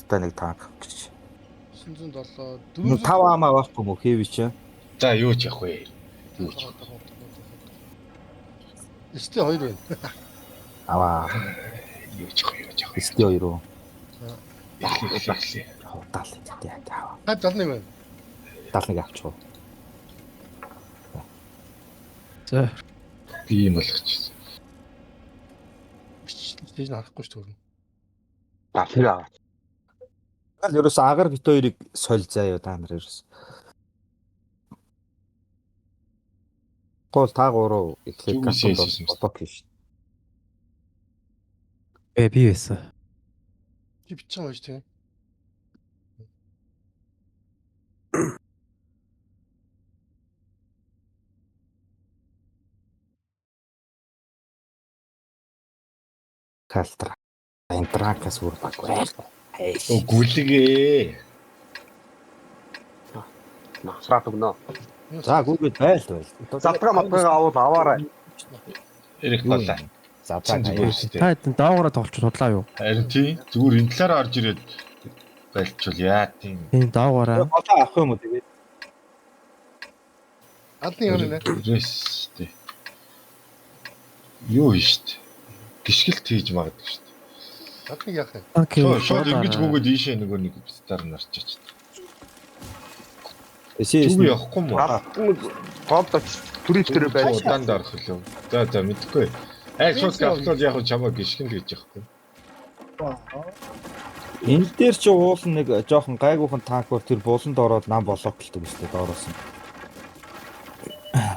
та нэг танк авчих. 907 5 амаа байхгүй мө хэвэ чи. За юу ч явах вэ? Юу ч. Эстэй 2 байна. Аваа. Юу ч явах. Эстэй 2 уу? Эхлээ. Худаал гэдэг яа. Та 71 байна. 71 авчих. За. Би юм болгочихсон. Стейж харахгүй ш төрнө. Тэр аваад. Ал ерөөс агаар бит хоёрыг соль заяа та нар ерөөс. Гол та гурав эхлээд бодох гэж. Би байсан. Чи бичсэн байж тийм. Калтра. Энтракас үр баггүй. Гүлгээ. Насраад өгнө. За гүгээд байл. Завтра матгаа аваарай. Эрэх болоо. За Та Та даагаараа тоглож судлаа юу? харин тий зүгээр энэ талаараа орж ирээд байлчвал яа тийм. Тийм даагаараа. болоо авах юм уу тэгээд. Адны юм нэ. Рес тий. Юу штт. Гიშгэлт хийж магадгүй штт. Адны яах вэ? Окей. Шууд ингэж бөгөөд ийшээ нөгөө нэг бистаар нарчаач. Эсээ Юу явахгүй мó. Голдоч түрийт дээр байж. Удаанд орох лөө. За мэдхгүй. Шууд гавтал яг чамаа гიშгэн гэж яахгүй. энэ дээр чи уулын нэг жоохон гайгүйхан танкор тэр бууланд ороод нам болоо гэлтэй мэт доороос.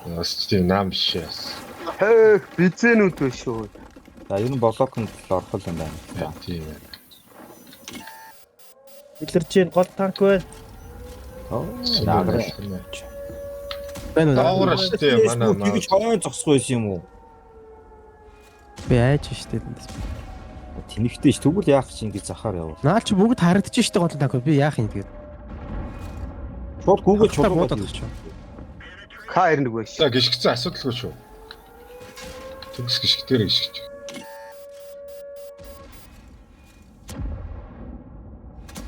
Бас тийм нам биш яас. Хээ бизэнүүд биш шүү. За ер нь блоконд орох юм байна. Тийм ээ. Илэрч гол танк байна. Нааграа. Бэнэ. Даагуур штэ манай Тэгж хойно зогсох байсан юм уу? Би айж штэ. Тэнэгтэй ш тэгвэл яах чи ингэ захаар яваа. Наа чи бүгд харагдаж штэ гол танк. Би яах юм тэгээд. Шууд гүгээд Буудаад чулуугаад ч. К91 байж. За гიშгцэн асуудалгүй шүү. Төгс гიშгтээр гიშгч.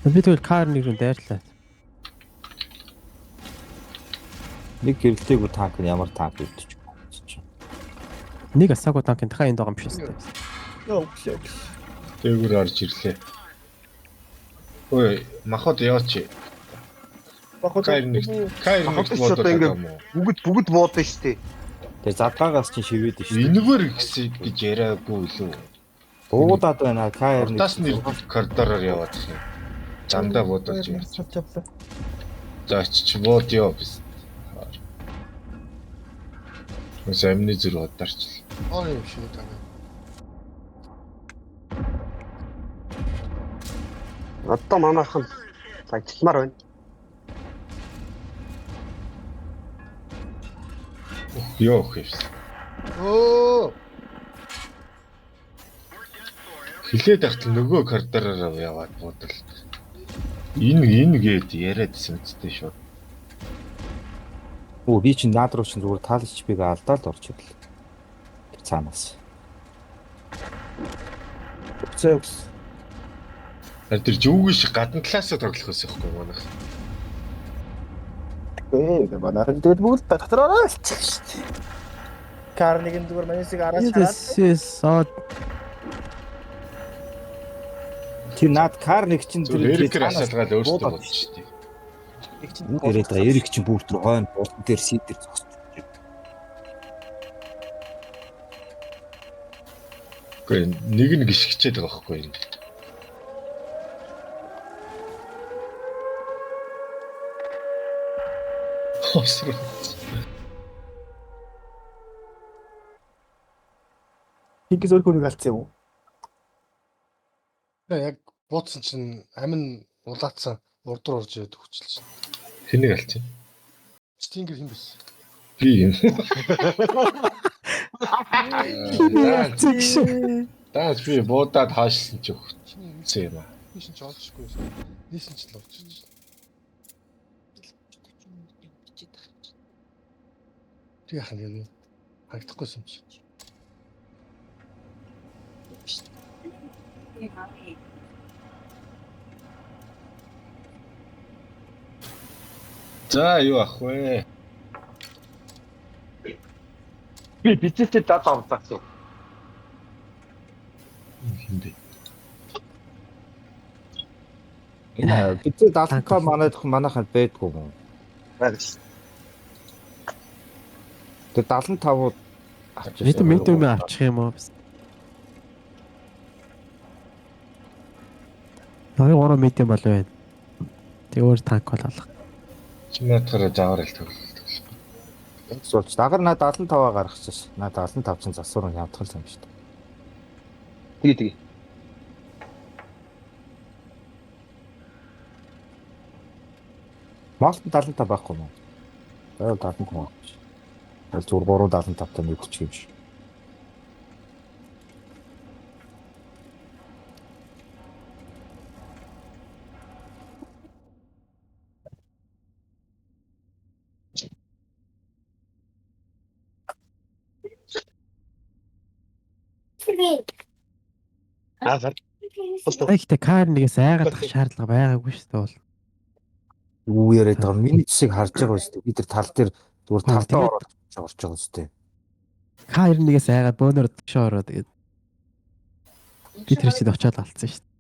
Би тэгвэл кар нэгэн дайрлаа. нэг гэрэлтэйгүү танк нь ямар танк үлдчих. Нэг асаагүй танк энэ энд байгаа юм биш үү? Йоо. Дээгүүр орж ирлээ. Ой, махад яваач. Бүгд буудсан штэ. Тэгээ задгаагаас чинь шивээд шүү. Энэгээр гэж яриаггүй лөө. Буудаад байна К1. Тас нэг коридороор яваад байна. Замдаа буудаж юм. За чи бууд яа биш. Мөс амны зүрх ударч. Аа юм шиг таа. Одоо манайхан ажилламаар байна. Ёо хэвс. Оо. Хилээд ахтал нөгөө коридороор яваад буудал. Энэ гээд яриад сэмцтэй шүү. Оо би чинь наад руу чинь зүгээр таалж бийг алдаал орж ирлээ. Цаанаас. Зөөс. Тэр жүггүй шиг гадна талаасаа тоглох байсан байхгүй манайх. Манайхан тэгээд бүгд дотороо л чигш. Карнигэн зүгээр манайсыг араас хараад. Тэр наад кар нэг чинь Эрикэр асаалгаал өөртөө бодож штий. Ирээд Эрик чинь бүр тэр хойно буултан дээр сидэр зогсож. Гэхдээ нэг нь гიშгчээд байгаа байхгүй юм. Хосроо. Хинкс өөрхөнийг алдсан юм уу? Яг буудсан чинь амин улаацсан урд орж ирээд хүчлээ. Хэнийг алчих? Стингер хин биш. Би юм. Даас би буудаад хаашсан ч өгсөн юм аа. Биш ч олчихгүй. Нийсэн ч л олчих. Тэг яах юм. Хагдахгүйсэн юм чи. За юу ах вэ? Би бицээтэй дад авлаа. Хинбэ. Энэ бицээ 75 манайхад байдгүй юм. Байгаас. Тэр 75-ууд Бид медиум авчих юм уу? Хоёр гурван медиум болов байна. Тэг өөр танк болоо. Чинаатаараа заавар л тоглолт. суулж. Дагар над 75-аа гаргачихсан. Над 75 ч засвар нь явдах юм шүү дээ. Тэгээ. Малт 75 байхгүй юм уу? Аа 75. Аль зур 375 тань өгч юм шиг. Аагаар. Ихтэй кар нэгээс айгаад ах шаардлага байгаагүй шүү дээ бол. Юу яриад байгаа миний цэсийг харж байгаа үстэй. Бид тэр тал дээр зүгээр талдаа ороод орж байгаа үстэй. Кар нэгээс айгаад бөөнөр төгшөө ороо тэгээд би тэр чинь очиад алдсан шүү дээ.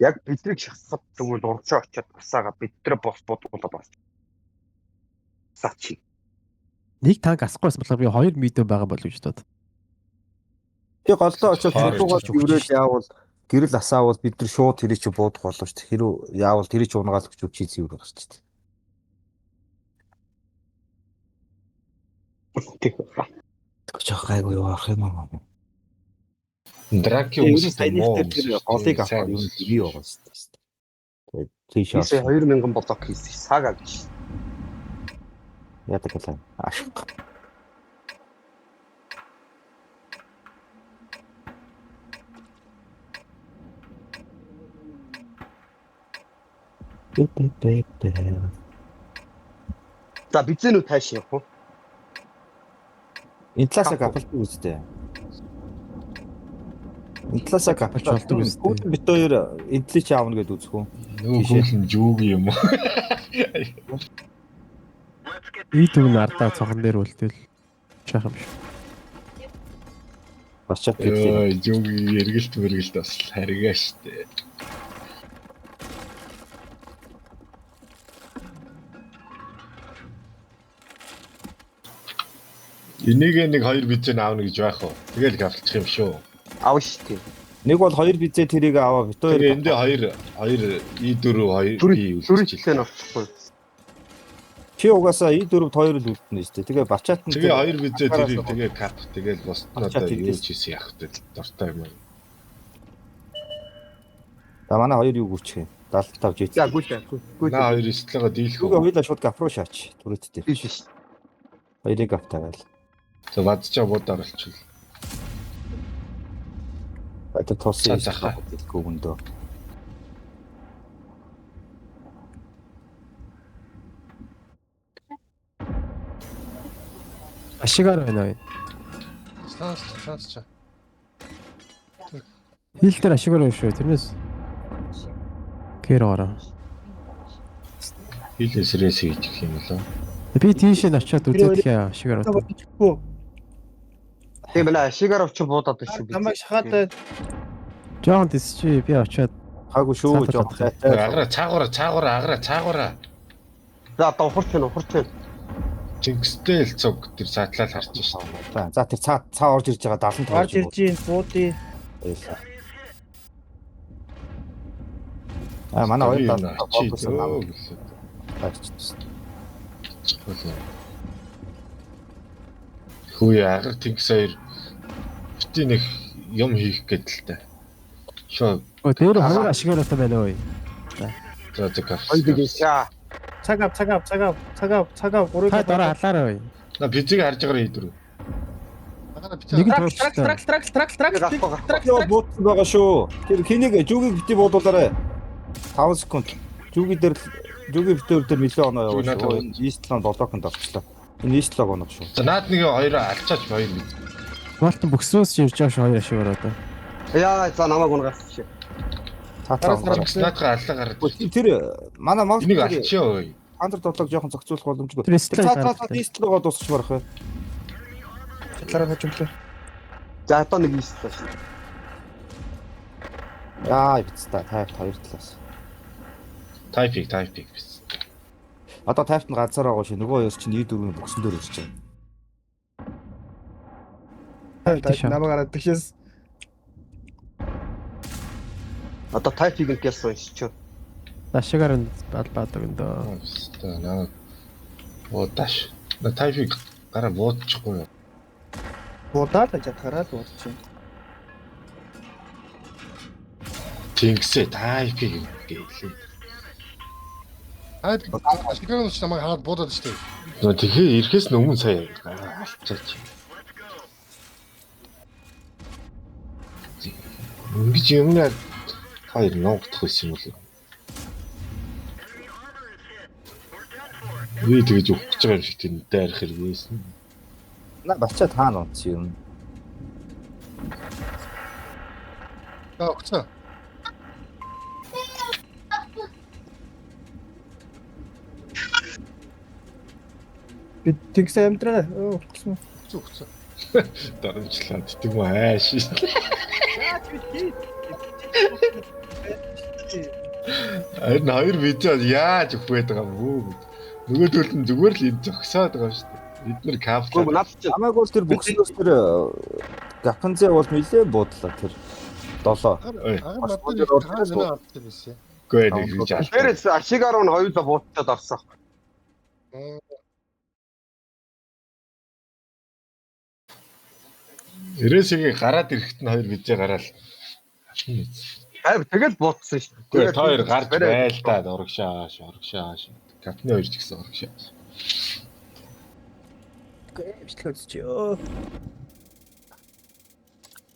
Яг бидрийг шахсад тэгвэл урдчаа очиод басаага бидрээ бос бодгуулаа бас. Сачи. Нэг танк асахгүйс болохоор би 2 медиум байгаа болов гэж бодод. Би голлоо очиод Хаар тэрүүгээр гэж өгч юурэл шүү дээ. яавал гэрэл асаавал бид нар шууд тэрий чи буудах болов шүү дээ. Хэрүү яавал тэрий чи унгаал гэж үчи зүйр байгаа шүү дээ. Тэгж гайгүй юу арах юм аа. Драки Үүний өмсөж саяны тэр голыг авах юм бий байгаа шүү дээ. Тэгээд тийш Ийсээ 2000 блок хийсэн. Сага гэж. яадаг юм. Ашиг. За бизэнүү тааш явах уу? Энэ талаасаа капалт үзтээ. Энэ талаасаа капалт болдог үстэй. Бүгд бит хоёр энтлич аавна гэдээ үзэх үү? нөгөө хөлн жүүг юм уу? И түн ардаа цохон дээр үлдээл чаах юм шиг. Бас чад гэдэг. Жүүг эргэлт бас харгаа штэ. Энийг нэг хоёр бизэн аавна гэж байх уу? Тэгэл гавлчих юм шүү. Аав штий. Нэг бол хоёр бизээ тэрийг аваа бит хоёр. Тэгээ эндээ хоёр И4 2 би үлдчихлээ. Зүрхтээ авчихгүй. Чи угаасаа И4-д хоёр л үлдэнэ шүү дээ. Тэгээ бачаат нь Тэгээ хоёр бизээ тэрийг тэгээ кап тэгэл бос надад юу ч хийсэн яах вэ? Дортой юм. За манай хоёр юу гүчих юм? 75 жийц. За гүйтэй. На хоёр стелага дийлэх Юугаа үү? хоёлаа шууд кап руу шаач. Түрээдтэй. Биш биш. Хоёрыг автаагаал. За бадчаа буудаар болчихвол. Байтар тулсан За, захаа. хэлэхгүй өндөө. Ашигаар байна уу? Шанс. Хил дээр ашигаар байна шүү. Тэрнээс гэр ороо. Хилэсрээс хийж гэх юм лөө. Би тийш нь очиод үзээд хээ ашигаар байна. Бичихгүй. Тийм бэлээ шигаар авчих буудаад байна шүү. Намайг шахаад Жоон дис чи би очиод Хаагүй шүү Цаатаа жоох чадах. сайтай. Агра За одоо ухарч байна. Чингистэй л цог тэр саатлал харж шээ. За тэр цаа орж ирж байгаа 75. гарч ирж ийн буудий. Манай хоёр Чи талсан нам дөө. гарччихсан. Хөөе агар Чингис хоёр бити нэг юм хийх гэдэл та. Шоо дээр хоёр ашигаар байна уу? за кап. За Цагаав 3 Та дараа халаараа бай. На бизиг харж байгаа идэр. Нэг нь тууштай. трак. Яа буудсан байгаа шүү. Тэр хэнийг жүгийг бити буудуулаарай. 5 секунд. Жүгийн битээр дээр нэлээд оноо яваа шүү. Истлан блоконд орчлоо. Энэ истлог оноо шүү. За наад нэг хоёр алчаач хоёр биз. Малтан бөксөөс ирж байгаа шүү хоёр ашигаар одоо. Яа за намайг унгаас чи. Цаатаа. Наадхаа аллаа гараад. Тэр манай Монс Энийг алчаа ой. Андер дотлог жоохон зохицуулах боломжгүй. Тэр стил Цаатаа дист руугаа дуусгаж барах бай. Чатлаараа хожимлээ. За одоо нэг ийслээ шүү. Яа, бицтэй тайп 2 талаас. Тайпик биш. Одоо тайпт нь ганцаар байгаа ши нөгөө хоёр чинь E4-ийн бөксөн дээр ирж байгаа. Намаагаар тэгшээс Одоо тайпиг нь гэсэн уншиж. Дашгаар нь баадаг өндөө. Өстой наа. Удаш. На тайпик гараа буудчихгүй юу? буудаад ажатгараа л уудчих. Тэнгисээ тайпик гэлээ. Ашигрын ч намайг хаад буудаад штэ. Нөө тэгэхээр ирэхээс өмнө сая алцаач. Ингэж юмнаа хоёр ноогдох байсан юм уу? Би тэгэж өгч байгаа юм шиг тийм дайрах хэрэг байсан. На бачаа таана унц юм. Огцоо. Би тэгсэн амтраа. Өгсөн. Зүгцээ. Дарамжлаад тийм үү ааш. Харин хоёр видео яаж өгөх гээд байгаа юм бүү. Нөгөө төлөв нь зүгээр л энэ зогсоод байгаа юм шүү дээ. Бид нэр капл. Намайг тэр бөкснөөс тэр Гапанзэ бол нилээ буудлаа тэр 7. Гүй нэг хийж аа. Тэрээс ашигаар нь хоёулаа буутаад орсон. Эрээсийг гараад ирэхэд нь хоёр видео гараал. Тэгэл буутсан шүү. Гүй та хоёр гарч байл та урагшааш. Капны хоёр ч гэсэн урагшааш. Бичлэг үзчихё.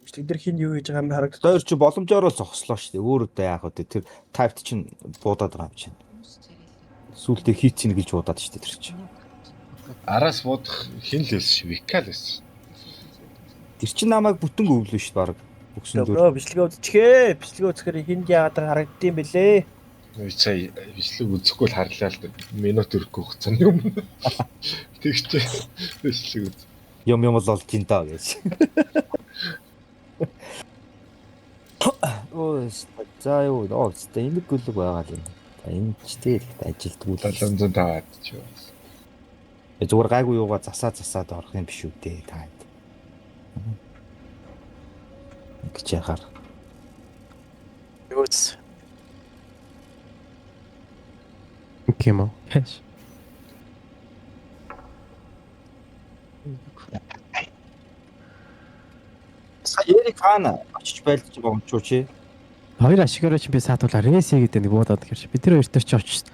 Бичлэг дээр хин юу хийж байгаа юм харагдаж. Тэр чи боломжоор л зогслоо шүү дээ. Өөрөөдөө яах вэ тэр тайпт чинь буудаад байгаа юм чинь. Сүултээ хийцэн гэж удаад шүү дээ тэр чинь. Араас буудах хин л байсан шүү. Викал байсан. Тэр чинь намайг бүтэн өвлөө шүү баг. Бөксөн дээр. Бро бичлэг үзчихээ. Бичлэг үзэхээр хинд яагаад харагдсан бэлээ. Үй цай бичлэг үзэхгүй л харлаа л минут өрөхгүй хугацааны өмнө. Тэгчээ бичлэг үз. Юм л олж ин таа гэж. Ой, за юу нөөцтэй имэг гүлэг байгаа юм. Энэ ч тэгээд ажилтгүй л 750-аад ч юу. зүгээр гайгүй юугаа засаад орох юм биш үү дээ та. Гэж яхаар. Юуц. Кимо. Хэш. Эрик хаана очиж байлж байгаа юм ч чи. Хоёр ашигаараа чи би саатуулаа рейсэ гэдэг нэг буудаад гэрч. Бид тэр хоёр төр чи очиж.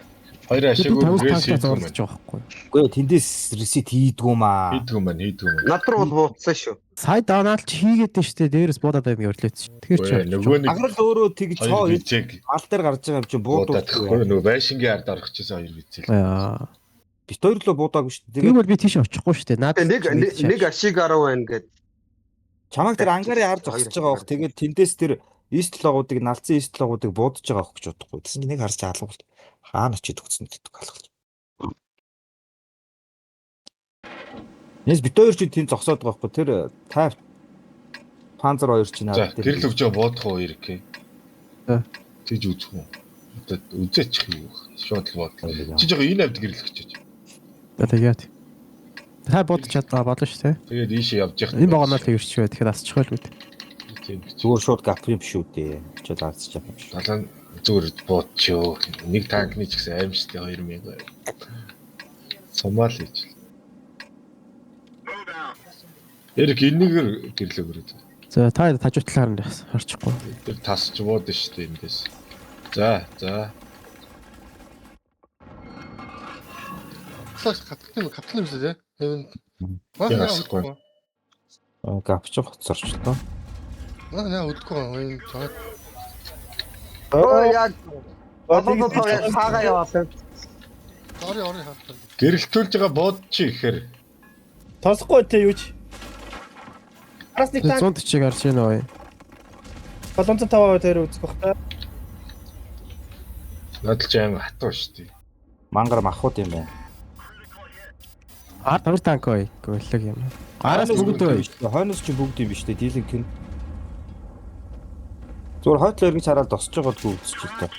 Хоёр ашиггүй рейс рейс зурлаж байгаа байхгүй. Үгүй тэндээс ресит хийдгүү маа. хийдгүү маань. Над руу бол буутсан шүү. Сая Доналд чи хийгээд нь штэ дээрээс буудаад байм өрлөөц. Тэгэхээр чи нөгөө нэг Аграл өөрөө тэгж цоо хоёр визэг аль дээр гарч байгаа юм чи буудаад. нөгөө байшингийн ард орох гэсэн хоёр визэг. Аа. Бит хоёр л буудаагүй шүү дээ. Тэгвэл би тийш очихгүй штэ. Наад Нэг ашигаар байна гэд. Чамайг тэр ангарын ард зогсож байгаа бох. Тэгээд тэндээс тэр ист логуудыг налцсан ист логуудыг буудаж байгаа хөх гэж бодохгүй. Тэс нэг харж алгавал хаана очиж төгсөн гэдэг алгалж. Нэс бит хоёр чи тэнд зогсоод байгаа байхгүй. Тэр тайп Панзер 2 чи За наад тэр л өгчөө буудах уу ирэх. Тэгж үзэх үү. Одоо үзээч юу. Шууд л буудлаа. Чи жоо энэ авд гэрлэх гэж. тэгээд та бодож чадгаа болно шүү дээ. Тэгээд ийшээ явж явах. Энэ багнаа л тэгэрч бай. Тэгэхээр асчихгүй л үү. зүгээр шууд гапри биш үү дээ. Чи лаарч байгаа юм шүү. Далан зүгээр буудчихё. Нэг танкны ч гэсэн аимштай 2000 байр. Сомали ч. Эрик энэгээр гэрлээ өрөөд. За та тажуутлаар нь харчихгүй. Тэр тасч бууд шүү дээ эндээс. За. Катлын юм шүү дээ. Яасгүй. Гапч хоцорчлоо. Яа өдгөө энэ Оо яг одоо цаагаа яваасан. ори хатдаг. Гэрэлтүүлж байгаа бууд чи ихээр Тосхгүй те юу ч. Араас нэг танк 140-ыг харж байна уу? 705 дээр үзэх бах та. Надад ч аим хатуу шүү дээ. Мангар махууд юм байна. Хоёр танк ой. Гөлөг юм. Араас бүгд ой. Хойноос ч бүгд юм биш үү? Дийлэнх нь. Зүгээр хойтлоо эргэж хараад тосч байгаадгүй үзчих л тоо.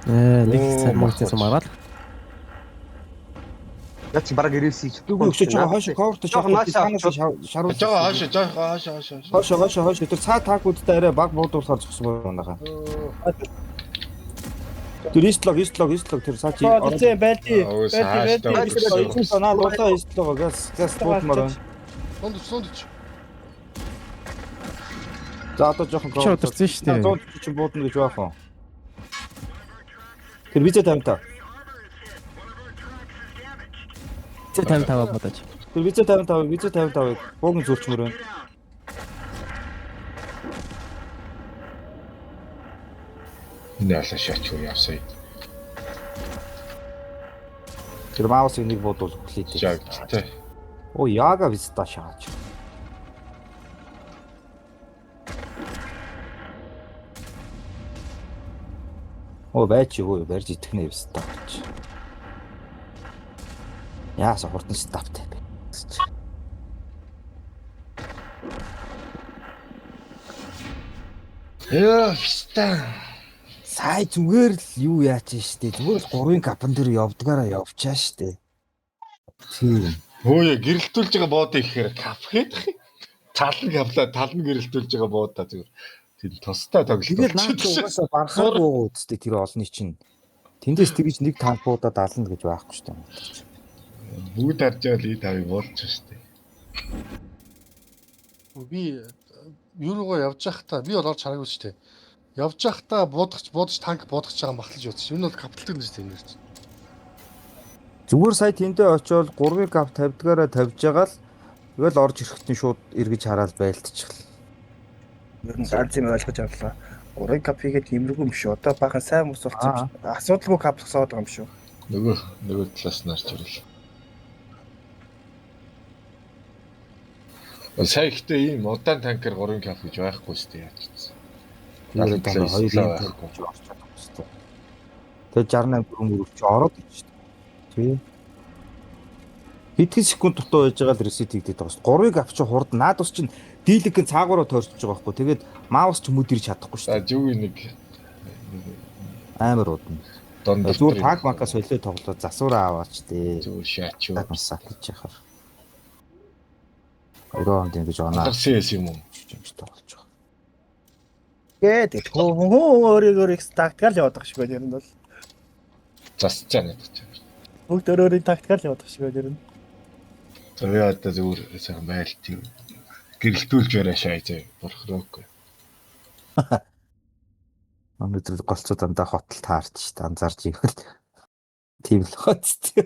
Нэг цармагцсан мараад. Яц бараг ирээсий. Дүүг өгч байгаа хойш коверт Жоохон шаруулж Жоо хаашаа. Тэр цаа танкуудтай арай баг буудуулахаар зогсгоо байна. Тэр истлог тэр цаа чи Зэ байлти. санаа луутаа истлог газ буутмаар. Сундч. За одоо жоохон Чи удирсан шүү дээ. 100 чи буудна гэж баах уу? Тэр визэ тавьтаа. Тэ 55 бодож. Тэр визэ 55 буугийн зурчмөр байна. Энэ алаа шаач юу явсаа. Тэр маусыг нэг буудуул хүлээдэг. Жагтай. Оо яага визта шаач. Оо байж юу барьж итгэнэ визта гэж. Яаса хурдан стаптай бэ. Яа, фста. Сая зүгээр л юу яач штэ. Зүгээр л 3-ын капан дээр явдгаараа явчаа штэ. Тийм. Хөөе гэрэлтүүлж байгаа буудыг ихээр кап хийх. Тал нь каплаа, тал нь гэрэлтүүлж байгаа буудаа зүгээр. Тэр тустай тоглолт. Тэгэл наад угаасаа банхаагүй үсттэй тэр олны чинь. Тэндээс тэгж нэг танк буудаа даална гэж байхгүй штэ. Бүгд харж байгаа л тавыг болж штэ. Би юу руугаа явж байхдаа би бол орж хараагүй шүү дээ. Явж байхдаа буудагч танк буудагч байгаа махлаж үзсэн. Энэ бол капталдаг гэж тийм нэрч. Зүгээр сая тэндээ очиод 3-ын кап 50-дгаараа тавьж байгаа л тэгэл орж ирэхэд нь шууд эргэж хараад байлтчихл. Ер нь ганцын ойлгож авлаа. 3 кап хийгээд тиймэрхүү юм шүү. Одоо баахан сайн ус болсон. Асуудалгүй кап соод байгаа юм шүү. Нөгөө талаас нь харж ирэл. Сая ихтэй ийм удаан танкер 3 кап гэж байхгүй штэ яаж ч. Тэгээд одоо 2-ын танк гэж орч чадах хэвчээ. Тэгээд 68 мөрөв чи ороод ич штэ. Тий. Хэдхэн секунд дутуу байж байгаа л ресет хийгдээд байгаа шүү. 3-ыг авч хурд наад ус чинь дийлэнх цаагаараа тойрч байгаа байхгүй. Тэгээд маус ч мөд ирж чадахгүй шүү. За жүг нэг Амар удна. Зүгээр танк макас солио тоглоод засвараа аваач дээ. зүгээр шаач юу. Масаа гэж яхаар. Орон дин гэж оноо Гарсээс юм уу? чимч тоглож байгаа. Тэгээд өөрөөр тактикал яваад байгаа шиг байна ер нь бол. Засч чаа надад. Бүгд өөрөөрийн тактикал яваад байгаа шиг байна ер нь. Тэгээ одоо зүгээр сайхан байлт юу. Гэрэлтүүлж барай шаажаа. Бурхроогүй. Өнөөдөр голцоо дандаа хотол таарч штэ анзаарч ивэл тийм л хоцт.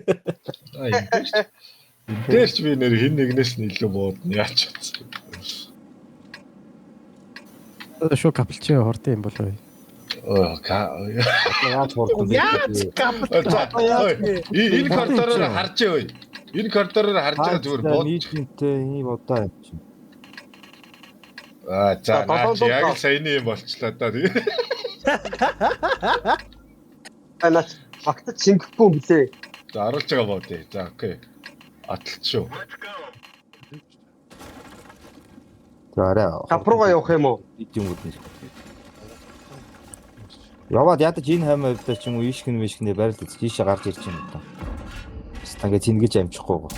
Дээрч би нэр хин нэгнээс нь илүү буудна яач вэ? Одоо шууд каплчээ хурдан юм болоо. Яаж хурдан бэ? Энэ коридороор харж өө. Энэ коридороор харж байгаа зүгээр бод. Нийтмэнтэй ийм удаа юм чинь. За наач яг л саяны юм болчлаа да. Анаач багтад шингэхгүй билээ. За оруулж байгаа бод. За окей. Аталт шүү. За Капруугаа явах юм уу? юм үднэ. Яваад ядаж энэ хаймавда ч юм уу ишгэн мишгнээ барил үз тийшээ гарч ирж юм даа. Станга цэнгэж амжихгүй гоо.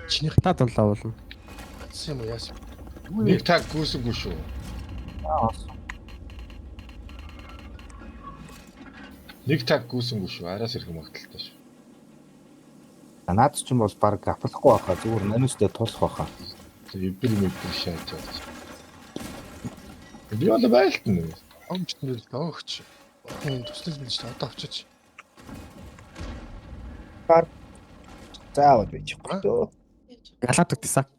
Чинийх Та тулаа болно. татсан юм уу яасан? Нэг таг гүйсэнгүй шүү. Нэг таг гүйсэнгүй шүү. Араас ирэх магадaltaй шүү. Наад ч юм бол баг апалахгүй байхаа зүгээр манустай тулах байхаа. Эвэр шааж байгаа. Би бол байлтна. Амч нэр өгч. Энэ туслаж мэдэж одоо авчиж. Заавал байж байгаа. Галаад өгдөөсак.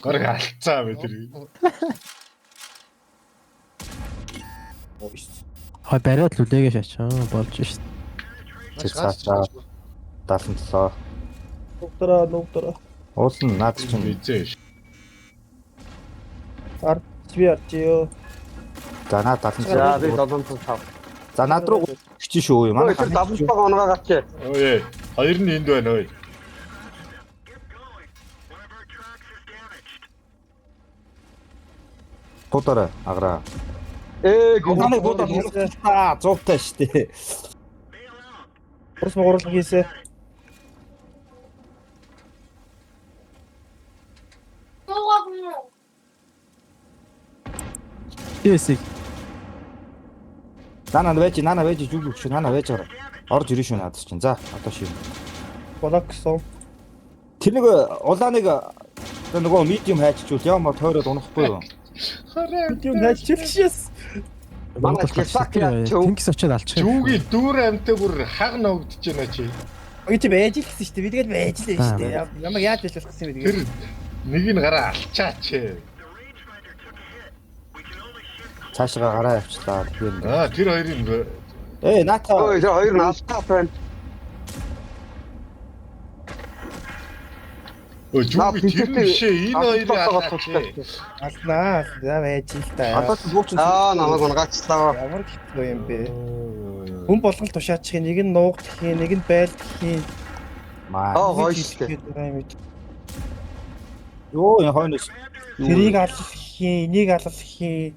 Гор алдцаа бэ тэр. Хой бариад л үлээгээ шаачаа болж шít. Цаашаа 77. Нугтараа. Уулын наад ч юм Бизээ ш. Би орчихё. За наад 70. За би 705. За над руу гिचэн шүү. Манай Тэр 75 оноо гачээ. Ой, хоёр нь энд байна ой. туудаараа аграа. Манай буудаа 100-тай штэ. Урс могорлог хийсэ. Тэсийг Нана байж зүг өгч нана байж гараа. Орж ирэн шүү надад чинь. За одоо шив. Болоксон. Тэр нэг улааныг нөгөө медиум хайччул яамаа тойроод унахгүй юу? Юу хайчихвшээс. Манай Тэнгис очиод алчих. Жүугийн дүүр амтай бүр хаг ногдож байна чи. Ой чи байж л гэсэн шүү дээ. Би тэгээд байж л шүү дээ. Ямаг яаж байж болох юм бэ Тэр тэгээд. нэг нь гараа алчаач. Цаашгаа гараа явчлаа. Аа тэр хоёрын Наата. Ой, тэр хоёр нь алтаа байна. Өө жүугийн тэр нь бишээ энэ хоёрыг алаач. Алнаа. За байж л та. Одоо ч буучин. Намайг унгаачлаа. Ямар хэцүү юм бэ? Хүн болгол тушаачих нэг нь нуугдах юм, нэг нь байлдах юм. Гоё штэ. Йоо энэ хойноос. Тэрийг алах юм, энийг алах юм.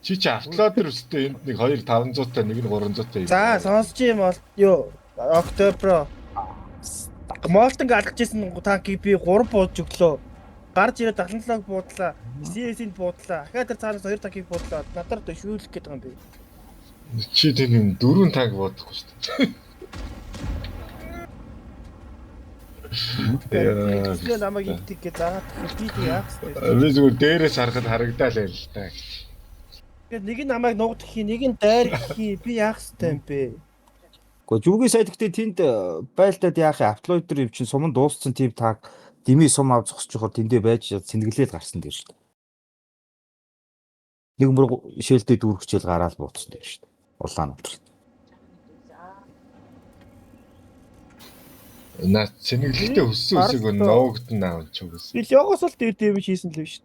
Чи автлаадэр өстэй энд нэг 2 500 та нэг нь 300 та юм. За сонсож юм бол юу October Молтон алгажсэн танкийг би 3 буудж өглөө. Гарч ирээд 77-г буудлаа. CS-ийг буудлаа. Ахаа тэр цаанаас 2 танкийг буудлаа. Надад шүүлэх гээд байгаа юм би. Чи тэр юм 4 танк бодохгүй шүү дээ. Тэгээ намайг интиг гэж заагаад би яах вэ? Би зүгээр дээрээс харахад харагдаад байл л та. Тэгээд нэг нь намайг нуугдах юм, нэг нь дайрах юм. Би яах вэ юм бэ? Гэхдээ жүгийн сайд гэхдээ тэнд байлдаад яах вэ? Апплойдер юм чинь суман дууссан тийм таг дими сум авч зогсож байгаа тэндээ байж цэнгэлээд гарсан дээр шүү дээ. Нэг мөр шээлдээ дүүргчээл гараал бууцсан дээр шүү дээ. Улаан утар. Наа цэнэглэлтэй өссөн үсэг ноогдсон аав ч үгүйс. Би логос л дээр дэмж хийсэн л биш.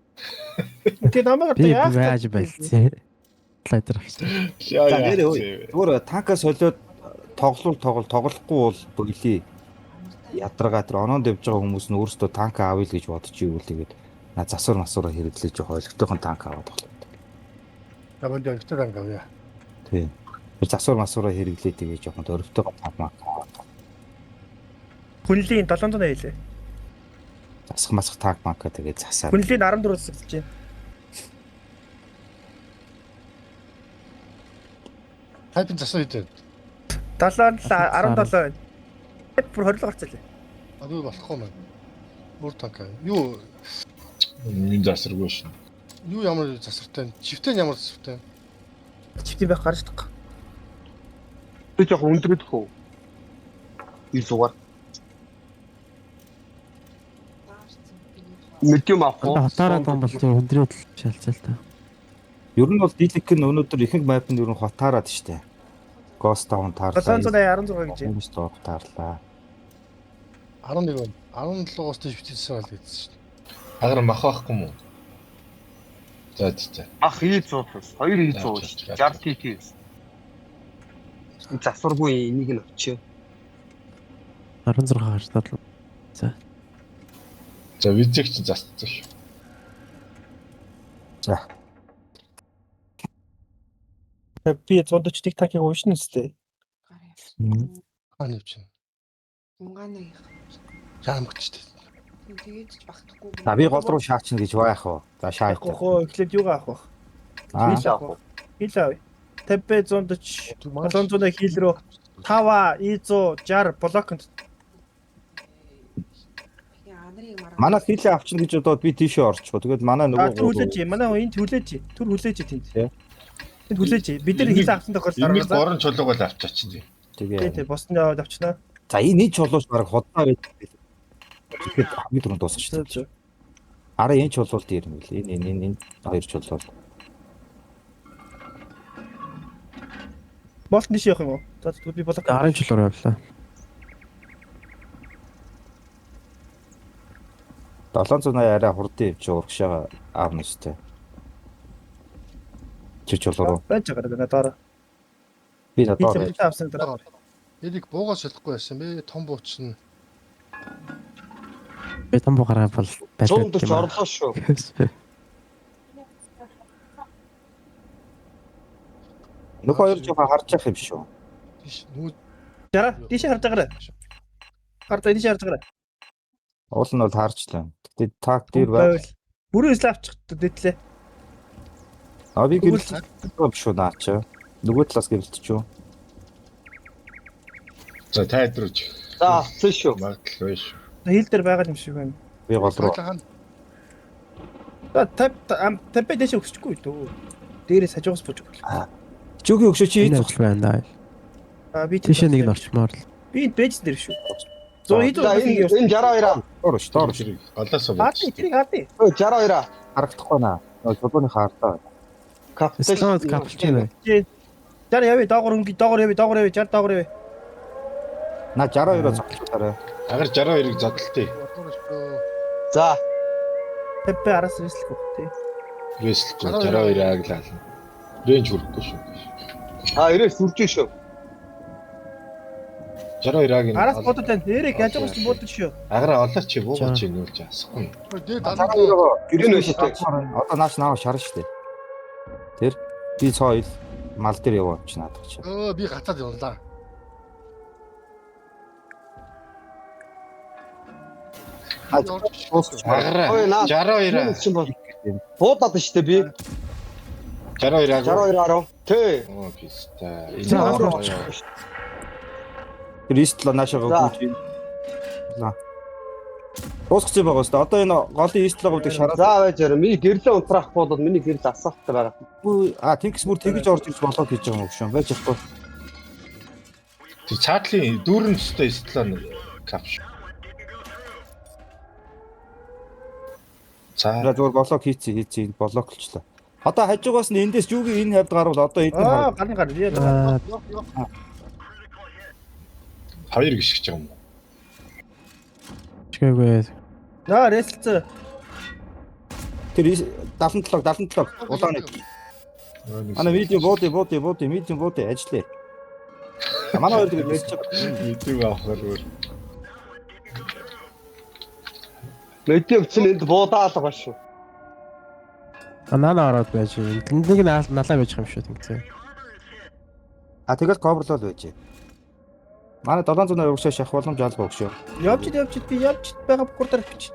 Тэгээд намайг одоо би яах байж байлцээ. Лайдер авсан. Зүгээр танкаа солиод тоглохгүй бол бөглий. Ядаргаа тэр ононд явж байгаа хүмүүс нь өөрсдөө танк аавъя л гэж бодож ивэл тэгээд на засвар масвараа хэрэглэж явах ойлгохтойхон танк аваад тоглоо. Намайг дэвтэр ангавья. Тийм. Засвар масвараа хэрэглээд тэгээд жоохон өрөвтэйгоо танк маа. Хүнлийн 700 хэлээ. Засах масах танк манка тэгээд засаад. Хүнлийн 14-өөс эхэлж байна. Хайпын засаа хийдэг. 17 байна. Бүр 20 гарцаа лээ. Юу болохгүй мэн. Бүр танк. Юу Миний засаргүй шин. юу ямар засартай. Чивтэн ямар засартай. Чивтийн байх гарч таг. Би жоох өндрөх үү. Би зүгээр. Медиум авах уу? Хотаараа том бол тийм өндрөөд шалцаа л та. Ер нь бол дийлэх нь өнөөдөр ихэнх майп нь ер нь хотаарад штэ. Ghost Town таарлаа. 716 гэж. Хүмүүс тоог таарлаа. 11 он. 17-оос тийш битсэн байл гэдсэн шүү дээ. Агар мах байхгүй мүү? За. Ах хийцүү. 2 хийцүү. 60 TT. Засваргүй энийг нь авчи. 16 гарч тадлаа. За визэг чи засцсан шүү. За. Би 140 тик-такийг уушна үстэй. Хаана явчихна? Унгааныг Яамгчтэй. тэгээд ч багтахгүй. За би гол руу шаачна гэж байх уу? За шааж. Хоо эхлээд юугаа авах вэ? Хил авах уу? Хил авъя. 50 140 700 хил рүү 5 160 блоконд. Манай хилээ авчна гэж бодоод би тийшээ орчихоо. Тэгээд манай нөгөө түр хүлээж. Манай энэ хүлээж. Түр хүлээж тэнд. Тэнд хүлээж. Бид нар хил авсан тохиолдолд Энийг 3 чулууг бол авчаач тий. тэгээ. Босны аваад авчнаа. За энэ чулууш баг ходнаа байдаг. Тэгэхэд хамгийн түрүүнд дуусах шүү дээ. Араа энэ чулуул дээр юм бэл. Энэ хоёр чулуул. Болт дэш явах юм уу? За би болоо. 10 чулуур явлаа. 780 арай хурдан явж урагшаага аавна өстэй. чиж болоо. Байж байгаа гэдэг надаар. Би надад Хилээ авсан дараа. Энийг буугаас шалахгүй байсан бэ? Том бууч нь. Би том бугараа бол 140 орлоо шүү. Нөхөө хоёр жоохон харж явах юм шүү. Тийш нүү Жара тийш харж байгаарай. Хартай тийш харж байгаарай. Уул нь бол харжлаа. Гэтэ так дээр байв. Бүрэн эсэл авчих дэтлээ. А би гэрэлцэх биш үү наачаа. Нөгөө талаас гэрэлтчихв. За тайдрууч. За авсан шүү. Магадлал байж шүү. Хил дээр байгаа юм шиг байна. Би гол руу. Тапэ дэш өгсөхгүй дөө. Дээрээс хажуугаас бууж өглөө. Чүгийн өгшөө чи Энэ ийц. ажил байна да. Би Тийш нэг нь орчмоор л. Би бэжс дээр шүү. Зөө хит За энэ 62-аа. Доор ш, доор ш. Хэрэг голоосоо Хаадаг болж. тэрийг хаадаг. Өө 62-аа. Харагдахгүй наа. Чулууны хаартаа. Стон капч байна. Жара яви доогор яви 60 доогор яви. На 62-оо зогсоолаарай. Агаар 62-ыг зодтолтыг. За Тапэ араас эслэх үү тий. Ресл 62 ааглаа. Рэнж хүрэхгүй шүү. а 90 сүрж шүү. 62 аагийн Араас бодод тань нэрээ хажуугаас нь буудаж шүү. агараа олооч чи буугач чи нүүлж асахгүй. Дээд 62-оо Гэрэн үү шүү. одоо нааш наав шарна штэ. Тэр би цоо ил мал дээр яваач надад чи. Би гацаад явлаа. Агараа Ой, наа. 62 Чинь бол буудаад нь штэ би. 62 аагаа. 62-аа. Тэ. Оо писта. Тэр истла наашаага За. гүйж. За. Дуусгах юм байгаа өстө. Одоо энэ голын истла гавдаг шараа. За байж ярэ. Миний гэрлээ унтраах болоод миний гэрэл асаалттай байгаа. Тинкс бүр тэгж орж ирж болоо гэж байгаа юм шүү. Байж яахгүй. Тэр цаатлын дүүрэн төстэй истлаа капш. За Зүгээр блок хийцээ блоклчлаа. Одоо хажуугаас нь эндээс юугийн энэ хавьд гарвал одоо эдгээр Аа гарна гар. хоёр гიშгэж байгаа юм. Чигээгүй. Наа ресэлцээ. тэр 77 улааны. Ана видео бод медиум бод ажиллая. Манай хоёр тэгээд ярьж байгаа. Видео авахаар Мэдээ өвчин энд буудаал байгаа шүү. Анаа ороод байж. Тэндийг налаа байж байгаа юм шүү тэмцээ. Тэгэл коверлол байж. Манай 700 урагшаа шах боломж алга өгшөө. Явж би явж байгаа бүхүрдэр бич.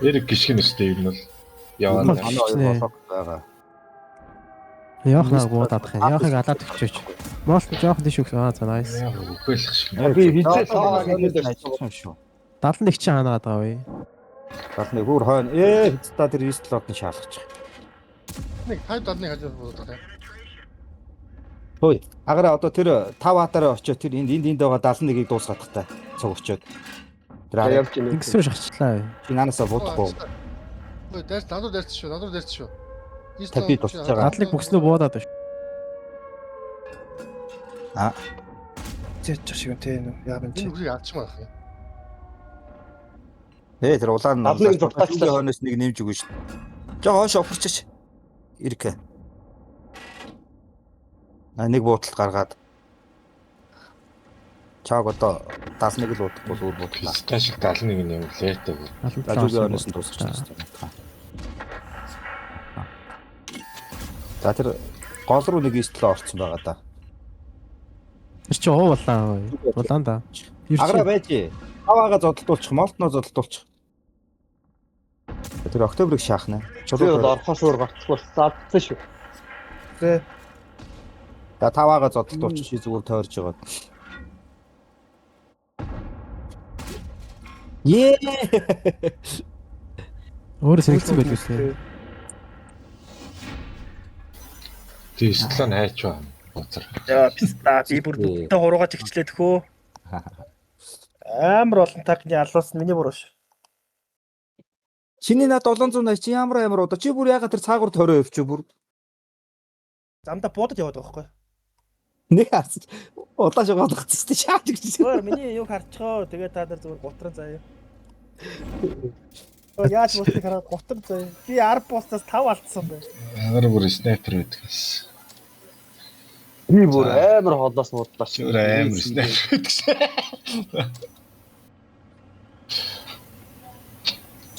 Эрэг гიშгэн өстэй юм бол яваа. Манай хоёр блок байгаа. Яахнаа буудадах юм. Яахыг алаад өгчөөч. Моол жоохон тийш өгс. За nice. Үхэлэх шиг. Би За, хизээ цааваа гэдэг гэдэг юм шүү. 71 чи ханаад байгаа вэ? Талны бүр хойно та тэр истлот нь шаалгачих. Нэг 50 хажууд бодоо. Хөөе. Агараа одоо тэр 5 хатаараа очиод тэр энд байгаа 71-ийг дуусгах таа. Цуг өчөөд. Тэр арай Явж ийн. Ингэсрүү шахчихлаа. чи наанасаа будахгүй. Ой, надад дайрч шүү. Tapit тусч байгаа. Гадлыг бүкснөө буудаад байна. Зээч шиг юм те яа юм чи. Энэ үгийг авчих байх юм. Тэр улаан Авныг зуртаачлаа. хойноос нэг нэмж өгнө шүү. Жоо хоош офорчаач. Ирэх. Нэг буудалд гаргаад чааг одоо 71 л удахгүй л өөр буудлаа. Писта шиг 71 юм лээтэй. Ажуугийн хойноос нь дуусчих гэсэн. За тэр гол руу нэг истлээ орсон байгаа да. Тэр чи уу болоо. Улаан да. Агра байж. Аваага зодтолдуулчих, молтноо зодтолдуулчих. Тэр октябрыг шаахна. Би бол орхоо шуур гарцгүй заадсан шүү. Тэ. За таваага зодтолдуулчих чи зүгээр тойрж байгаа. Өөрөө сэргэлцсэн байл үстэй. Тий сталан хайч ба. Боцор. За писта би бүр бүтэн хуруугаа чигчлээ төхөө. Амар олон тагны алуус миний буруу ш. Чиний над 780 чи ямар удаа чи бүр яга тэр цаагуур тойроо өвч бүр Замда буудад яваад байгаа байхгүй. нэг хаац удаа шогаад гацсан шаач гэж. Өөр миний юг харчихоо. Тэгээд та нар зүгээр гутран заяа. Яаж буултыг хараад 3 заяа. Би 10 буултаас 5 алдсан байна. Агаар бүр снайпер байдгаас. Би бүр амар холоос муудлаач. Чөөр амар снайпер байдгаас.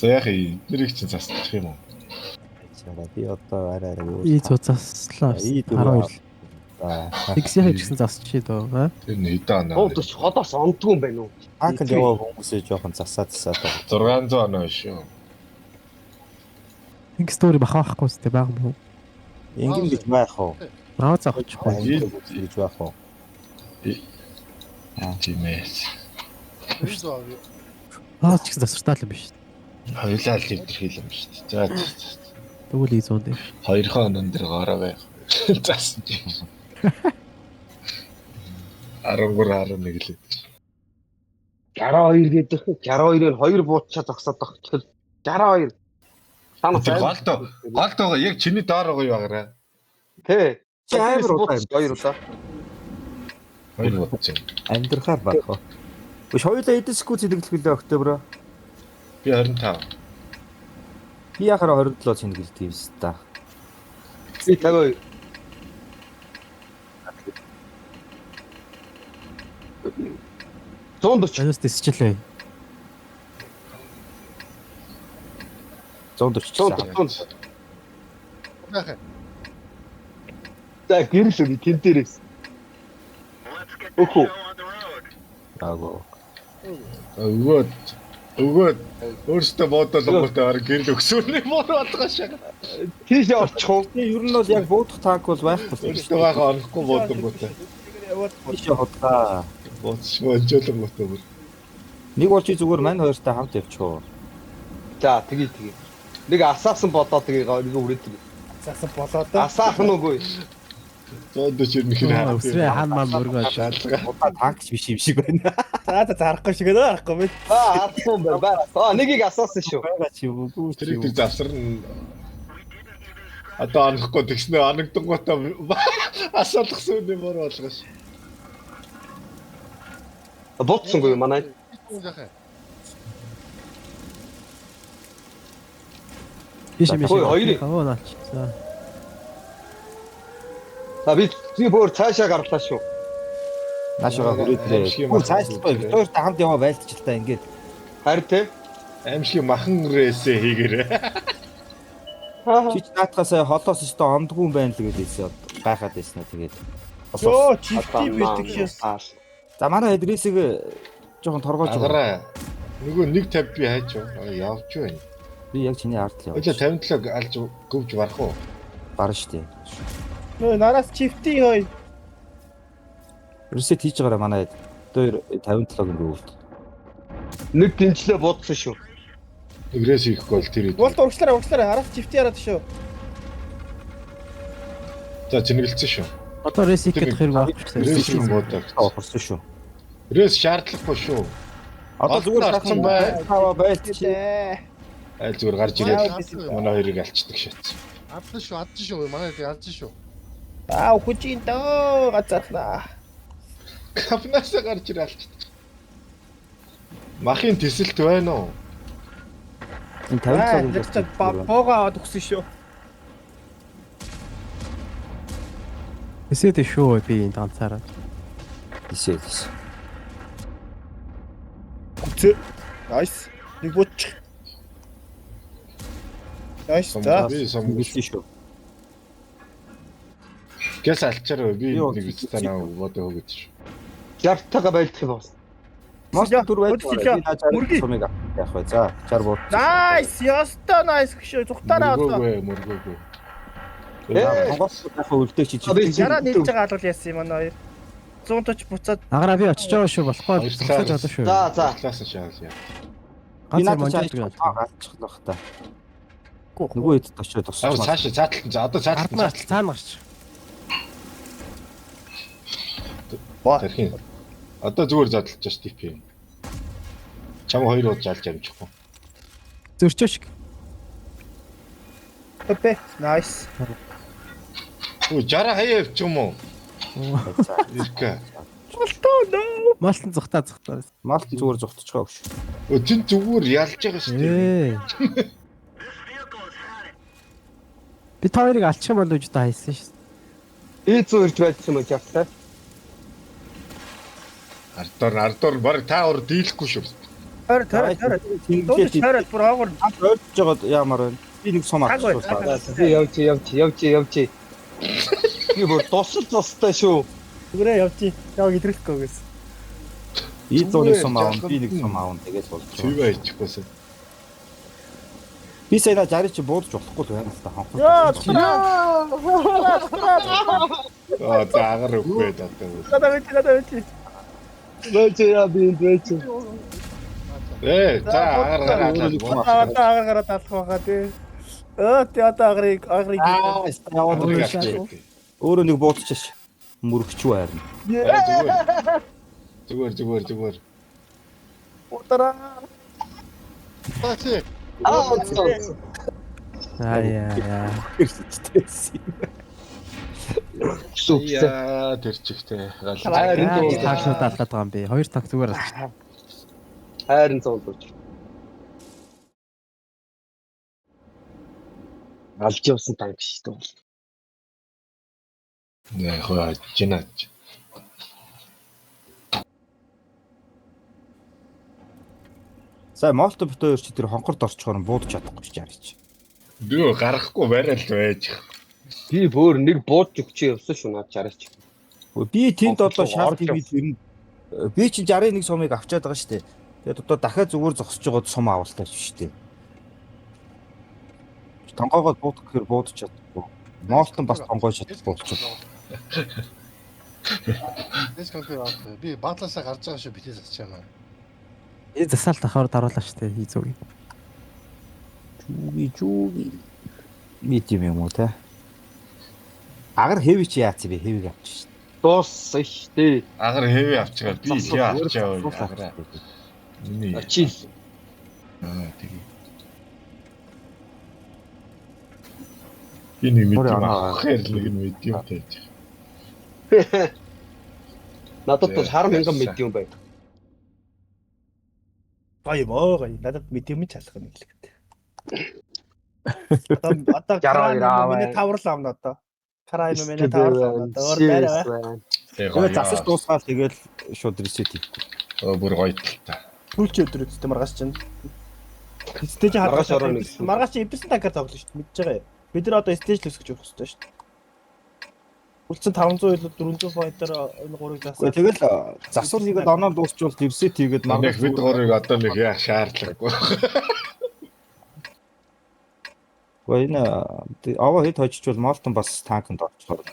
За яг эднэрийг чинь засчих юм уу? Би одоо арай И цуцаслаа. И 12. За. X-ийг ч гэсэн засчих дөө. Аа. Тэр нь хэдэн оноо? Буудаж холоос ондгүй юм байна уу? Танк яваа хүмүүсээ жоохон засаад. 600 оноо шүү. X story бахаахгүй сте баг мó. Ингэн гэж байх уу? Раа заачихгүй. Гэж байх уу? Тимээс. Аа ч гэсэн засвартаа л юм биш. Хоёлаа л илэрхийл юм шүү дээ. За. Тэгвэл изон дээр. 2 хонон дээр гараа байх. Засан чи. 13 11 л. 62 гэдэг. 62-ыг 2 буутчаа зогсоод багчхал. 62. Танаа Голдоо байгаа яг чиний доор байгаа юу байгаарай. Тэ. Чи амар удаа юм. 2 удаа. 2 бодож байна. Амьдрахаар байх уу? Биш хоёулаа эдэн секунд зэдэглэлээ октябрь. Би 25. Би яхаар 27 зэдэглэлт юм шүү дээ. Би тагой. Зондоч. Аjas тисчлээ. 140. Яах вэ? За гэрэл үгүй тэн дээрээс. Өхөө. Агоо. Өгөөд өөртөө бодолготой арга гэрэл өгсөөрний муу болгоо шага. Тийш орчих уу? Ер нь бол яг буудах танк бол байхгүй. Өөртөө байхаа орохгүй бодонготой. Тийш хотлаа. Боцч мөнжөлөнгөтэй бүр. Нэг бол чи зүгээр мань хоёртай хамт явчихоо. За тгий. Нэг асаасан бодоод тгий нэг үрээд тгий. Заасан болоо да. Асаах нь үгүй. Зондоч ер нь хэр Өсрээ хаан маа мөргөө шаалга. Удаа танкч биш юм шиг байна. За зарахгүй шиг нөө арахгүй мэд. Арахгүй байна. Нэгийг асаасан шүү. Байгаа чи юу Тэр завсарна. Одоо анахгүй тэгснэ анагдангуудаа асаалгсан юм бор болгоош. Боцсонгүй манай. Яах вэ? Биш юм биш. Ой, хоёрыг. Оо наач. За. Би бүр цаашаа гарлаа шүү. Наашаага хүрээдлээ. Бүр цаашлахгүй. Бид хоёртай хамт яваа байлтч л та ингээд. Харин тэ. Аимшиг махан рээсээ хийгээрээ. Чи ч наатахаас холоос өстө ондгүй юм байна л гэдээсээ гайхаад байснаа тэгээд. Йоо чифти бэлдэг шээс. За манай эдрисийг жоохон торгоож байгаа. Агараа. Нөгөө 150 би хайж явж байна. Би яг чиний ард л яваа. Өглөө 57 алж гөвж барах уу? Барна штэ. Нөө нараас чифти хой. Ресет хийж байгаараа манай дээр 57-гийн рүүлд. Нэг гинчлээ бодсон шүү. Нэгрээс ихгүй бол тэр. Болт урагшлаараа араас чифти хараад шүү. За чингэлцсэн шүү. Одоо ресик гэх хэрэг Рээс юм байхгүй. бодоо. Орсон шүү. Рээс шаардлагагүй шүү. Одоо зүгээр орсон бай. Хава байлтч. Айл зүгээр гарч ирээд манай хоёрыг алчдаг шат. Адсан шүү. Манай тийм адсан шүү. Аа хүчин дөө гацаахна. Капнасаа гарч ирээ алчдаг. Махын тэсэлт байна уу? Энэ 57-гийн боога аваад өгсөн шүү. Эсээд шүү би энэ ганцаараа. Исээс. Үгүй. Найс. Нэг бууч. Найс. За. Би сонгосон шүү. Гэс алчаар би нэг танаа бодоо өгөөд шүү. Яртага байлдах юм байна. Мос түр байж Мөргий. сумыг яах вэ? За 60 бууд. Найс. Яста найс гişөө зүхтаараа одоо. Мөргөөгүй. Хонгоос дахиад үлдээ чи. Яраа нийлж байгаа алгал яасан юм манай хоёр. 100 точ буцаад Агараа би очиж байгаа шүү болохгүй Баярлалаа. болоо шүү. За. Класс шаал яа. Ганцаар монжоод галзчихлах та. Нөгөө хэд очиод Аа тусах. цааш цааталтан за одоо цааталтан Арднаас цаана гарч. тэрхийн. Одоо зүгээр задлж ш тип. Чам хоёр удаа жалж амжихгүй. Зөрчөөш. Опе. Найс. Өө 60 хаяа явчих юм уу? Ирка. Малтан зүхтаа. Малт зүгээр зогтчихоо өгш. Өдөн зүгээр ялж байгаа шүү дээ. Би таарыг алчих юм болов гэж та хайсан шүү. И100 ирж байсан юм жаахтай. Ардор баг та ор дийлэхгүй шүү. Тойр. Дуудаж тойрол бүр аагаар Ойрч жагаад яамаар байна. Би нэг сум авчихсан. Би явж. Би бүр тусал тустай шүү. зүгээрээ явчих. Яаг идэрлэхгүй гэсэн. И100-ыг сум аав, би нэг сум аав тэгээд болж байгаа. Чив аячихгүйсэн. Би сая 60 чи буудаж болохгүй л байна л та хонхоо. Яа, Заагар өгөө даа. надад үгүй. Бэчээ бэчээ. За агаар Аагаар гараад алах байхаа тий. Тэ одоо агрыг Өөрөө нэг буудчихш. Мөрөгчүү харна. зүгээр. утара. Баачи. Яа. Супер. яа тэр чихтэй гал. Тагшууд алгаад байгаа юм би. 2 таг зүгээр алчих. Хайрын цолдож. Алж явсан танк шүү дээ. Нэ хоо жинаач. Сая молто битээр чи тэр хонхорд орчхоор буудаж чадахгүй ч ярич. Дөө гарахгүй барайл байж. Би бүр нэг бууж өгч явсан шүү наад чараач. Би тэнд одоо шал орж TV тэр би чи 61 сумыг авчаад байгаа шүү дээ. Тэгээд одоо дахиад зүгээр зогсож байгаа сум авалтаа шүү дээ. Тонгоогоо буудах гэхээр буудаж чадахгүй. Молтон бас тонгоо чадахгүй болчихлоо. Эс конкер авах. Би баатлаасаа гарч байгаа шүү битээс асчаамаа. Засаалт ахаар даруулаа штэ хийзүүг. Чүүги. Митим юм уу те? Агар хэви чи яац би хэвиг авчих шүү дээ. Дууссан шүү дээ. Агаар хэвээ авчгаа би яа авчаа агараа. Миний Чи тэгээ. Би нэг мэд юм авахэр л нэг мэд юм тааж. надад бол хар мянган мэд юм байна. Гоё. Надад мэдээм чалах юм л гэдэг. Одоо миний таврал амна одоо. Карай миний таврал амна. Өөр дээрээ. Тэгээд засаж дуусгаад тэгээд шууд ресет хийхгүй. Бүр гоё талтай. Түлч өдөр үстэй маргааш чинь. Стэж Маргааш ороо нэг. Маргааш чинь эвдсэн танкаар тоглоно шүү дээ. Мэдж байгаа юм. Бид нар одоо стэж л өсгөж явах хэрэгтэй шүү дээ. Үлцэн 500 илүү 400 файтер энэ гурыг засаа. Тэгэл засвар хийгээд оноо дуусчвал ресет хийгээд Манай бид горыг одоо нэг яах шаардлагагүй. Энэ аваа хэд хожичвал молтон бас танкнд орчихоор.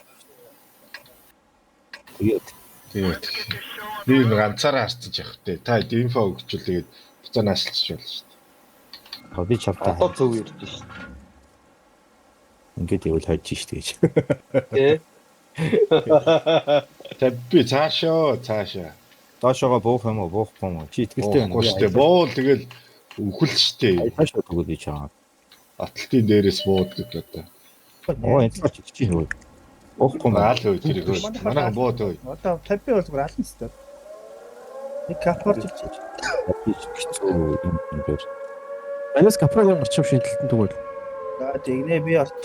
Тэгээд Би нэг ганцаараа харцаж явах те. Та инфо өгчүүлээд буцаан ашиглаж болно шүү дээ. би чавтаа Одоо зөв ирж шүү. ингээд ивэл хожиж штэ гэж. Тэ. За би цаашаа. Доошоогоо буух юм уу, буухгүй юм уу? Чи итгэлтэй байна уу? Шүү дээ. Буул тэгэл үхэл штэ. Таашаа төгөөд ий чаа. Атлантын дээрээс буудаг одоо. Оо энэ ч чи юу? Буухгүй юм аа. Аал хөө тэрийг манай бууд ой. Одоо 50 бол зүгээр ална хэвээр. Нэг капорч чиж. Хэцүү юм дээр. Анаас капроны гарч шийдэлтэн тэгвэл. За тэгнэ би орч.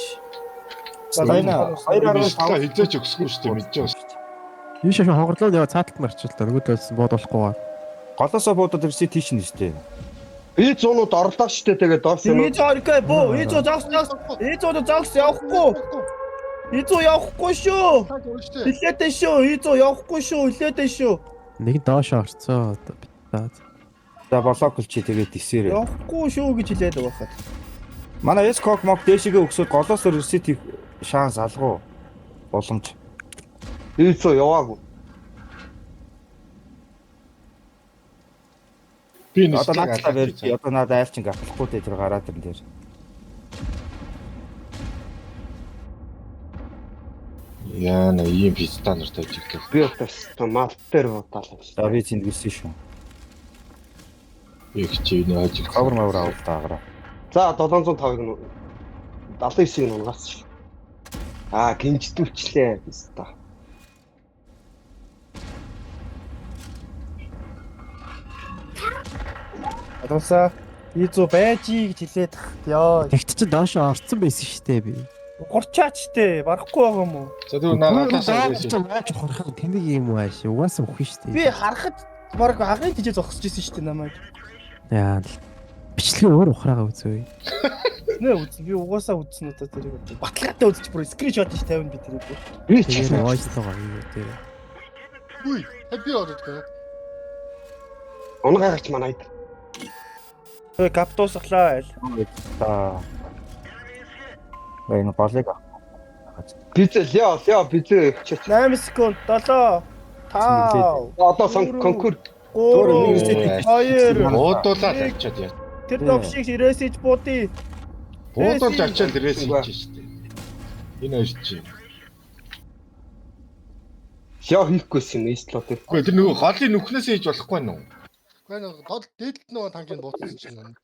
Сайна 2.5 хизээч өгсгүй шүү дээ мэдэж байгаа шүү дээ. Юу шашин хонхорлоо яа цааталт марчил та нөгөөдөөс буудуулахгүй. голоосоо буудаад ресет хийшин штэ. Би 100-ууд орлоо шүү дээ тэгээд доош юм. Ийм зоргой боо. Ийм зогс. Ийм зогс явахгүй. Ийм явахгүй шүү. Танк өөр штэ. Хилээдэй шүү. Ийм явахгүй шүү. Хилээдэй шүү. Нэг доошоо орцоо одоо битаа. За болоокл чи тэгээд исээрээ. Явахгүй шүү гэж хэлээд байхад. Манай эскок мок дэшигээ өгсөд голоосоо ресет хийх шанс алгуу. Боломж. И100 яваагүй. Би нэг Одоо надад барьж одоо надад айлчин гатлахгүй дээ тэр гараад юм дээр. Яа на ийм пистан нартай жигтэй. Би одоо мал дээр бодоолаа. За би зиндгэлсэн шүү. Их чи нэ ажиг. Cover мавр авах таагараа. За 705-ыг нь 79-ыг нь унгаас шүү. Гинждүүлчлээ гэсэн та. Залуусаа Изу байжий гэж хэлээд ёо. Тэгт чи доошоо орцсон байсан шүү дээ би. Гурчаачтэй барахгүй байгаа юм уу? За тэгвэл нагаалаасаа чи яаж хорхоо тэмдэг юм уу ааш. Угаасаа өхөн шүү Би дээ. харахад баг агын тийж зогсож ирсэн шүү дээ намайг. Яа. Бичлэг өөр ухраагаа үзөө. Нэ үз би угаасаа үзсэн удаа тэрийг баталгаатай үзчих бүр скриншот ш 50 би тэрийг. Би ч Тэгээд войслогоо юу дээ. Үй, би ододгоо. унгаач манайд. Ой кап дуусглаа айл. Та энэ болыг Бизээ лё бизээ чич. 8 секунд 7 5 Одоо сон конкур 3 2 буудуулаад авчаад яа. тэр довшиг ирээсэж буудъя. Буудуулж авчаад ирээс хийж штэ. Энэ хоёр чи. Яа хийхгүйсэн юм эслот. Үгүй тэр нөгөө голын нүхнээсээ хийж болохгүй нүү. Гэхдээ нэг доод дээдлэлт нөгөө танкийг буутсан чинь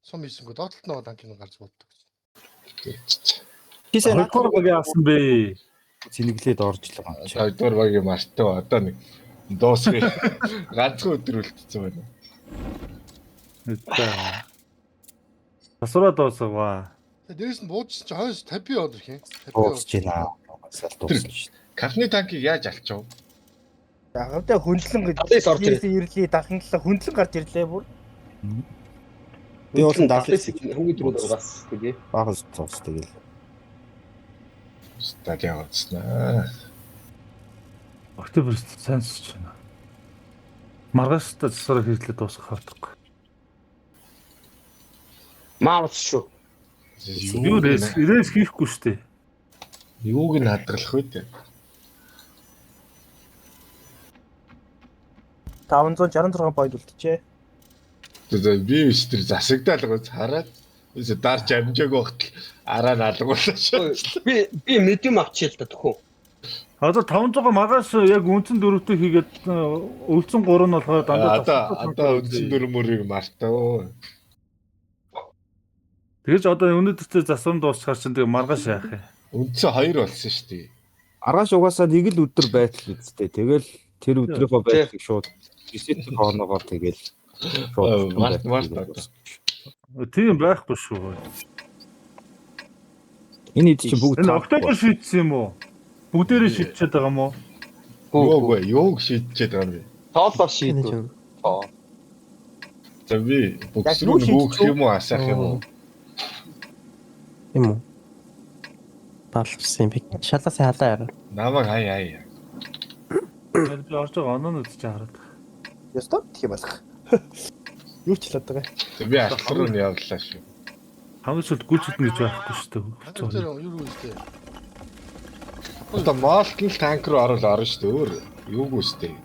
сум хийсэнгөө доотлолт нөгөө танкийг гарч буутдаг. тийсээ Хоёрдугаар баг яасан бэ? зинэглээд орж л байгаа юм чи. Хоёрдугаар багийн мартаа одоо нэг дуусгая. Ганцхан өдөр үлдсэн байна. Тасраа дуусгаа. Тэгээ дээрээс нь буужсан чинь хойш 50 од ирэх юм. 50 Дуусж байна. Угаасаа дуусна шүү дээ. Кафны танкийг яаж алчав? Ягавтай хөндлөн гэж Алис орж ирээ. ирлээ дахинлаа хөндлөн гарч ирлээ бүр. Би уулын даалгыг хамгийн түрүү бас тэгээ. багас цоц тэгэл. Стад яваадснаа. Октябрьст сайн сууж байна. Маргааштай засвараа хэрэглээ дуусгах хавдаг. Маус шүү. Юу рэс хийхгүй шүү дээ. Юуг нь хадгалах вэ те? 566 point үлджээ. Тэгээ би биш тэр засагдаал гоц хараад үгүй дарж амжааг багт араа нь алгууллаа шүү. Би медиум авчийл та төхөө. Одоо 500 маргааш яг үндсэн дөрөвтэй хийгээд өвлцөн 3 нь болохоор дандаа Одоо үндсэн дөрмөрийг мартаа. тэгэж одоо өнөөдөртөө засвар дуусчихар чинь тэгээ маргааш яах юм? Үндсэн 2 болсон шүү дээ. Маргааш угаасаа нэг л өдөр байтал үсттэй. Тэгэл тэр өдрийнхөө байдлыг шууд ресетинг хоноогоор тэгэл Март. Тийм байхгүй шүү. энэ ид чинь бүгд Энэ октябр шийдсэн юм уу? Бүгдээрээ шийдчихэд байгаа юм уу? Юуг юуг шийдчихэд байгаа юм бэ? Тоолоо шийдв. За би бокс руу нөгөөх юм уу асаах юм уу? Юм уу? Балсан би шалаасаа халаа яа. Намайг хай. Би орж байгаа оноо үзэж хараад. Ястаа тхий болох. Юу ч хэлээд байгаа. Би алхар руу явлаа шүү. Хамгийн сүүлд гүйцэтгэн гэж байхгүй шүү Тэр дээ. юу юу вэ? Одоо молтон танк руу орно шүү дээ. Өөр юуг үстэй.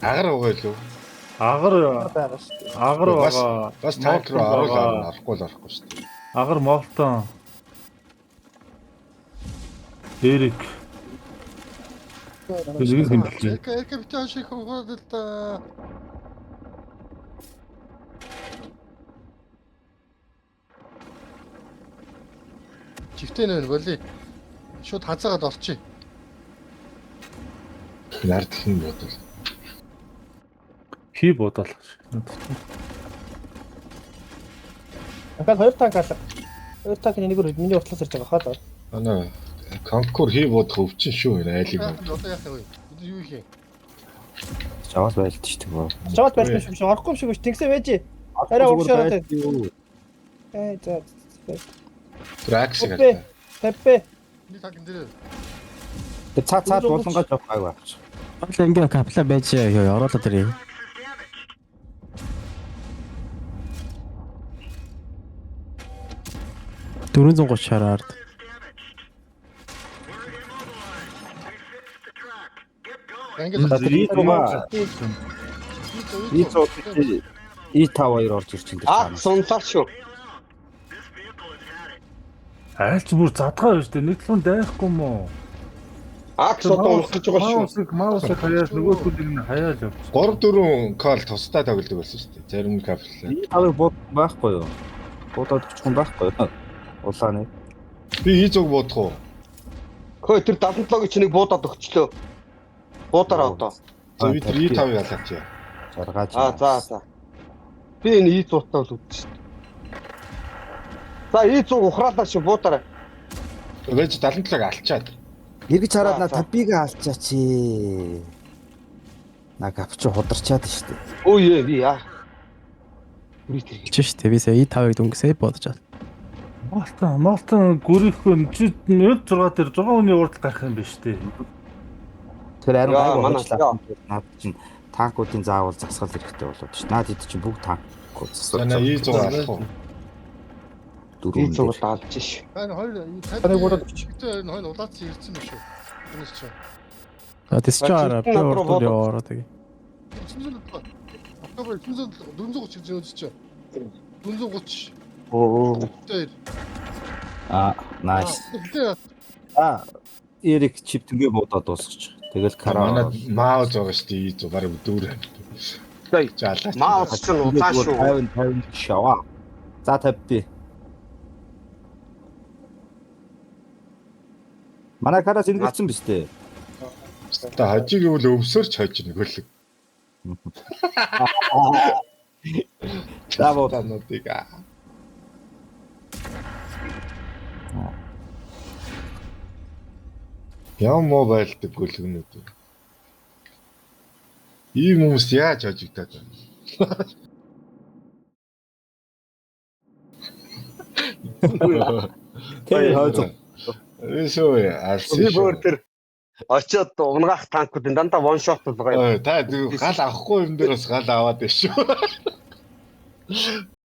Агар угаа лөө. Агар байгаа шүү дээ. агар байгаа. Бас танк руу орохгүй л орохгүй шүү дээ. Агар молтон. Эрик. Бэлгэн хэмжээ. Эка битээ шиг хөөд л та. Чифтэн нэр боли. Шууд хазаагаад орчих. Нардлын бодол. Хий бодол. Дахиад 2 танк алга. 2 танкны нэгээр миний уртлаас ирж байгаа хаа. Ана конкур хий бодох өвчин шүү айлыг. Одоо яах вэ? Юу хийх юм? чаваас байлт шүү дээ. Чаваад байсан юм шиг орохгүй юм шиг биш тэгсэн байж. Арай уушаад. За. Тракс Пепе. гэдэг. Пепе. Миний танк энэ дээр. Тэг цаад дуулангаа жоох гайваа. Онлайн ингээ капла байж ороолоо тэр юм. $430 шараад. И5 орж ирж байна. Сунлаа шүү. Айлч бүр задгаа байж тээ нэг талын дайхгүй юм уу? Акс одоо унах гэж байгаа шүү. Маусыг хаяад нөгөө хүлийг нь хаяад явж. 3-4 кол тусдаа тоглодог байсан шүү дээ. Зарим капла. И5 бод байхгүй юу? Бодоод өчгөн байхгүй юу? Улааны. Би хийзэг бодох уу? Хөөе тэр 77-гийн чинийг буудаад өгчлөө. Буудаараа одоо. За би тэр И5 ялаач яа. Жаргаж. За. Би энэ И100-таа л үүдсэн шүү дээ. За И100 ухраалаа чи буудаарай. Вэж 77-ыг алчаад. Эргэж хараад За, на за. табиг алчаач. Наг авч хударчаад штэ. Өө ээ би яа. Үрий тэр. Чи штэ би сая И5-ыг дүнгэсэй бодож байна. Малтан гүрийхгүй чи 16 дээр 6 хүний урд гарах юм биш үү? Тэр харин Яа, гайгүй манай- хуучлаа. Наад чинь танкуудын заавал засгал хэрэгтэй болоод ш. Наад хэд чинь бүгд танкууд засвар. Танаа И100 алах уу? дөрөв И100 даалж ш. Энэ хоёр Таныг бодоод өч. энэ хоёр улаацсан ирсэн юм шүү. Энэ ч. А тэс чи араа би Над руу урд бодоод. яваараа тэгээ. 430 гэж үзэж чинь. 430. Оо. Тэр. Nice. Тэгээ Эрик чиптгээ буудаад дуусчих. Тэгэл Манай караа. маа зогоо штэ И100 бараг дүүрэн. Тэй. Жаалаа. Маус ч удаан шүү. 50 шаваа. За 50. Манай караас ингэсэн биз дээ. Та хажиг гэвэл өвсөрч хожиж хөлөг. Браво. Тануудыг. Яа муу байлдаг гөлгнүүд. Ийм хүмүүс яаж хожигдаад байна? Тэ хойцоо. Эсөө алсын. Би бүр тэр очиод унгаах танкуудын дандаа вон шот болгоо. Та гал авахгүй юм дээр бас гал аваад байна шүү.